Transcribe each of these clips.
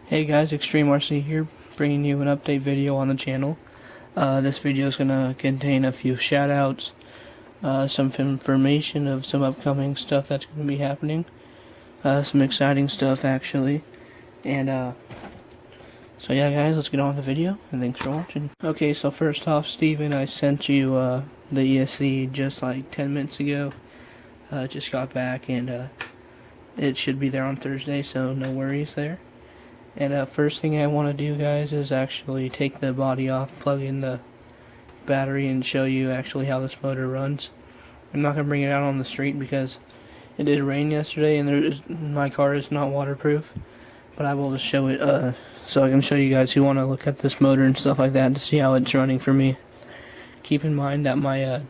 Hey guys, XtremeRC here, bringing you an update video on the channel. This video is going to contain a few shoutouts, some information of some upcoming stuff that's going to be happening, some exciting stuff actually, and so yeah guys, let's get on with the video, and thanks for watching. Okay, so first off, Steven, I sent you the ESC just like 10 minutes ago. Just got back, and it should be there on Thursday, so no worries there. And first thing I want to do, guys, is actually take the body off, plug in the battery, and show you actually how this motor runs. I'm not going to bring it out on the street because it did rain yesterday, and my car is not waterproof. But I will just show it, so I can show you guys who want to look at this motor and stuff like that to see how it's running for me. Keep in mind that my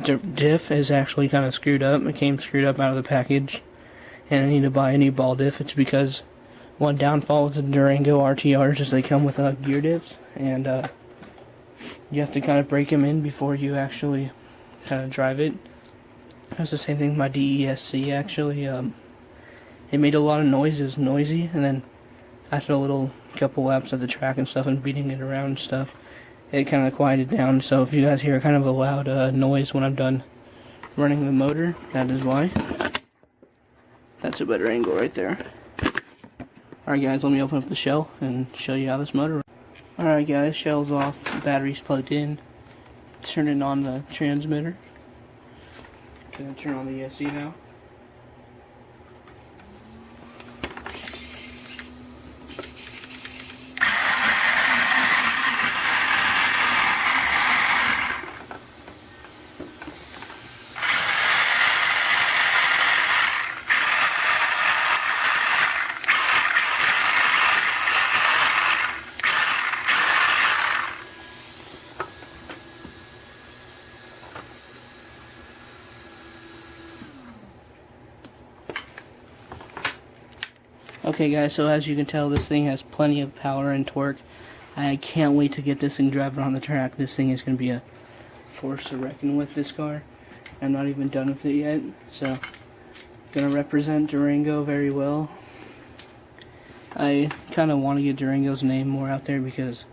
diff is actually kind of screwed up. It came screwed up out of the package, and I need to buy a new ball diff. It's because one downfall with the Durango RTRs is they come with gear diffs, and you have to kind of break them in before you actually kind of drive it. That's the same thing with my DESC actually. It made a lot of noise, it was noisy, and then after a couple laps of the track and stuff and beating it around and stuff, it kind of quieted down. So if you guys hear kind of a loud noise when I'm done running the motor, that is why. That's a better angle right there. Alright guys, let me open up the shell and show you how this motor runs. Alright guys, shell's off, battery's plugged in, turning on the transmitter. Gonna turn on the ESC now. Okay guys, so as you can tell, this thing has plenty of power and torque. I can't wait to get this thing driving on the track. This thing is going to be a force to reckon with, this car. I'm not even done with it yet, so going to represent Durango very well. I kind of want to get Durango's name more out there because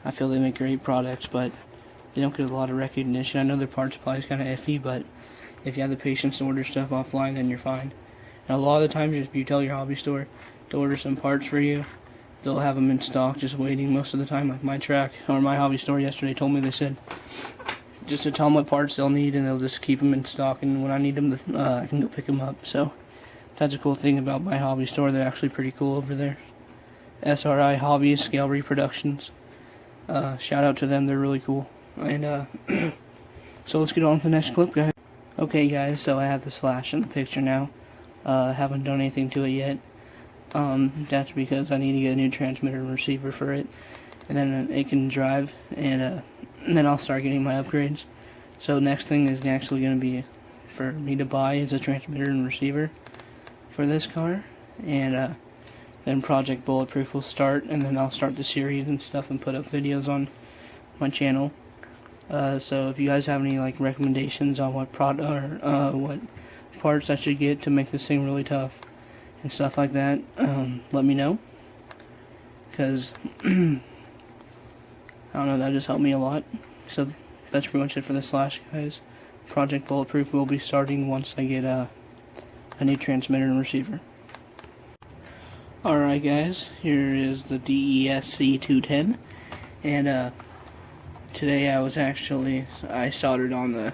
I feel they make great products, but they don't get a lot of recognition. I know their parts supply is kind of iffy, but if you have the patience to order stuff offline, then you're fine. And a lot of the times, if you tell your hobby store to order some parts for you, they'll have them in stock just waiting most of the time. Like my track, or my hobby store yesterday told me, they said just to tell them what parts they'll need and they'll just keep them in stock, and when I need them, I can go pick them up. So that's a cool thing about my hobby store. They're actually pretty cool over there. SRI Hobbies, Scale Reproductions. Shout out to them, they're really cool. And so let's get on to the next clip, guys. Okay guys, so I have the slash in the picture now. Haven't done anything to it yet. That's because I need to get a new transmitter and receiver for it, and then it can drive, and then I'll start getting my upgrades. So next thing is actually going to be for me to buy is a transmitter and receiver for this car, and then Project Bulletproof will start, and then I'll start the series and stuff and put up videos on my channel. So if you guys have any like recommendations on what what parts I should get to make this thing really tough and stuff like that, let me know, because I don't know, that just helped me a lot. So that's pretty much it for the slash, guys. Project Bulletproof will be starting once I get a new transmitter and receiver. Alright guys, here is the DESC 210, and today I soldered on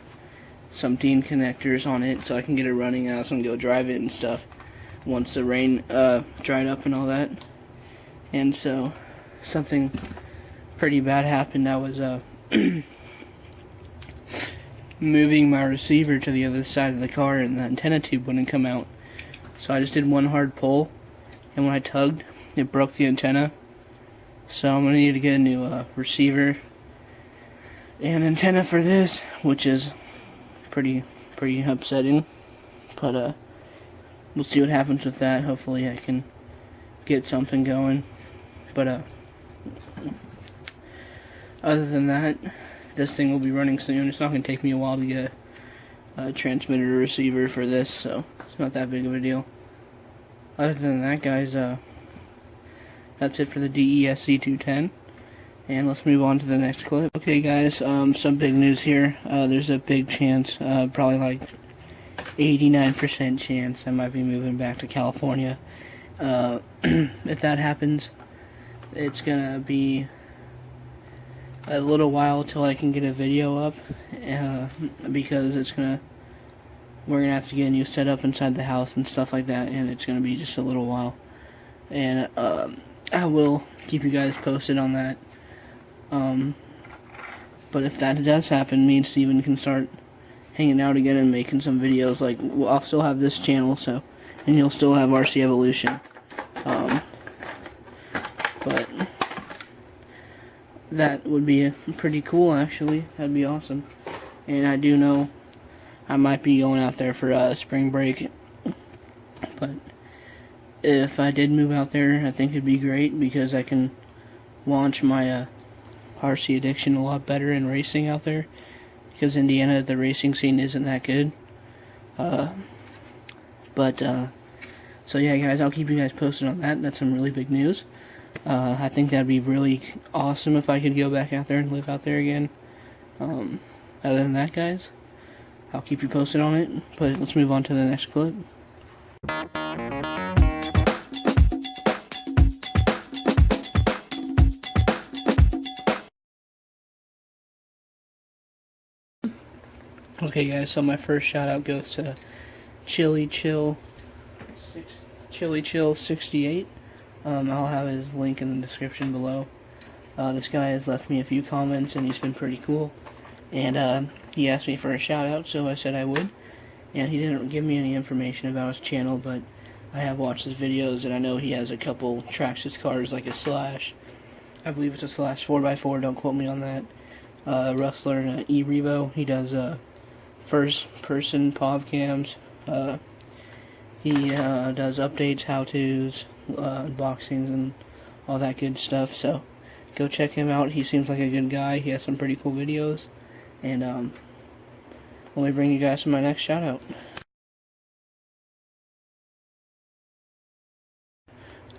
some DIN connectors on it so I can get it running. I was going to go drive it and stuff once the rain dried up and all that. And so something pretty bad happened. I was moving my receiver to the other side of the car, and the antenna tube wouldn't come out. So I just did one hard pull, and when I tugged, it broke the antenna. So I'm going to need to get a new receiver and antenna for this, which is pretty upsetting, but we'll see what happens with that. Hopefully I can get something going, but other than that, this thing will be running soon. It's not going to take me a while to get a transmitter or receiver for this, so it's not that big of a deal. Other than that, guys, that's it for the DESC 210. And let's move on to the next clip. Okay guys, some big news here. There's a big chance, probably like 89% chance I might be moving back to California. If that happens, it's gonna be a little while till I can get a video up, because we're gonna have to get a new setup inside the house and stuff like that, and it's gonna be just a little while. And I will keep you guys posted on that. But if that does happen, me and Steven can start hanging out again and making some videos. Like, I'll still have this channel, and you'll still have RC Evolution. But that would be pretty cool, actually. That'd be awesome. And I do know I might be going out there for spring break. But if I did move out there, I think it'd be great because I can launch my RC addiction a lot better in racing out there, because Indiana, the racing scene isn't that good. So yeah guys, I'll keep you guys posted on that. That's some really big news. I think that'd be really awesome if I could go back out there and live out there again. Other than that guys, I'll keep you posted on it, but let's move on to the next clip. Okay guys, so my first shout out goes to Chili Chill 68. I'll have his link in the description below. This guy has left me a few comments and he's been pretty cool. And he asked me for a shout out, so I said I would. And he didn't give me any information about his channel, but I have watched his videos and I know he has a couple Traxxas cars, like a Slash. I believe it's a Slash 4x4, don't quote me on that. Rustler and an E-Revo. He does first person POV cams. He does updates, how-tos, unboxings, and all that good stuff. So go check him out. He seems like a good guy. He has some pretty cool videos. And let me bring you guys to my next shout out.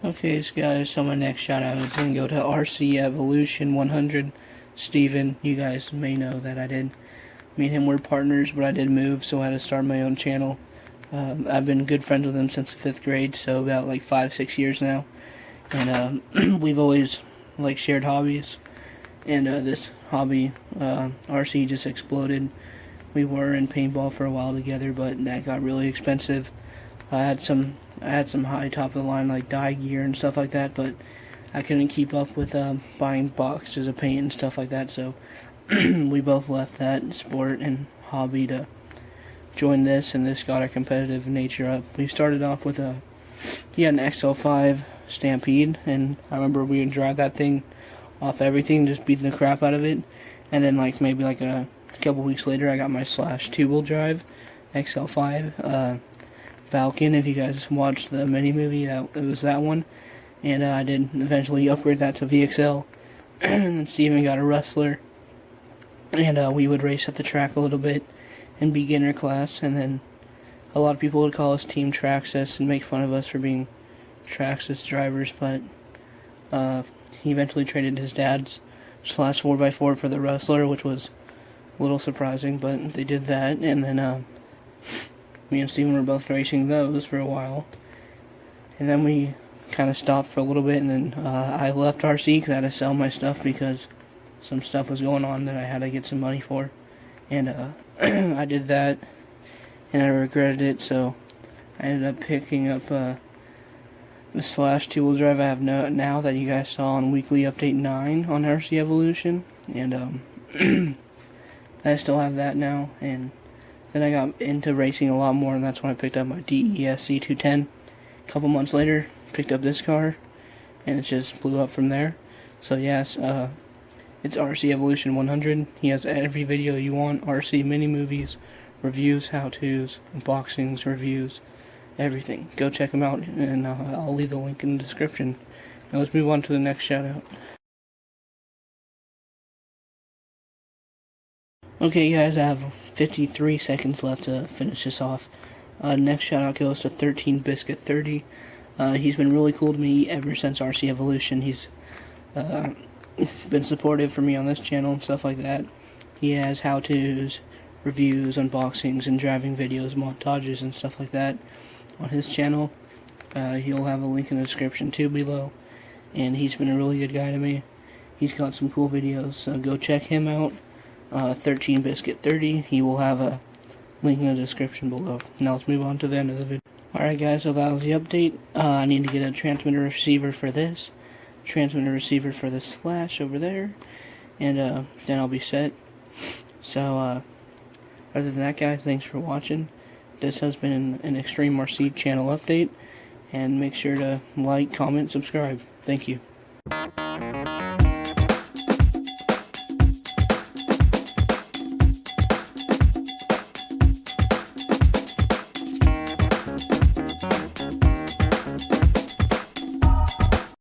Okay guys, so my next shout out is going to go to RC Evolution 100. Steven, you guys may know that me and him were partners, but I did move, so I had to start my own channel. I've been good friends with him since the 5th grade, so about like 5-6 years now. And we've always like shared hobbies. And this hobby, RC, just exploded. We were in paintball for a while together, but that got really expensive. I had some high top of the line like dye gear and stuff like that, but I couldn't keep up with buying boxes of paint and stuff like that, so we both left that sport and hobby to join this, and this got our competitive nature up. We started off with he had an XL5 Stampede, and I remember we would drive that thing off everything, just beating the crap out of it. And then maybe a couple weeks later, I got my Slash 2-wheel drive XL5 Falcon. If you guys watched the mini movie, it was that one. And I did eventually upgrade that to VXL. And then Steven got a Rustler. And we would race at the track a little bit in beginner class. And then a lot of people would call us Team Traxxas and make fun of us for being Traxxas drivers. But he eventually traded his dad's Slash 4x4 for the Rustler, which was a little surprising, but they did that. And then me and Steven were both racing those for a while. And then we kind of stopped for a little bit, and then I left RC because I had to sell my stuff because some stuff was going on that I had to get some money for. And I did that, and I regretted it, so I ended up picking up the Slash 2-wheel drive I have now that you guys saw on Weekly Update 9 on RC Evolution. And I still have that now, and then I got into racing a lot more, and that's when I picked up my DESC 210. A couple months later, picked up this car, and it just blew up from there. So yes, it's RC Evolution 100. He has every video you want: RC mini movies, reviews, how-tos, unboxings, reviews, everything. Go check him out, and I'll leave the link in the description. Now let's move on to the next shout out. Okay guys, I have 53 seconds left to finish this off. Next shout out goes to 13Biscuit30. He's been really cool to me ever since RC Evolution. He's been supportive for me on this channel and stuff like that. He has how-tos, reviews, unboxings, and driving videos, montages, and stuff like that on his channel. He'll have a link in the description too below. And he's been a really good guy to me. He's got some cool videos, so go check him out. 13Biscuit30. He will have a link in the description below. Now let's move on to the end of the video. Alright guys, so that was the update. I need to get a transmitter receiver for this, transmitter receiver for the slash over there, and then I'll be set. So other than that, guys, thanks for watching. This has been an XtremeRC channel update, and make sure to like, comment, subscribe. Thank you.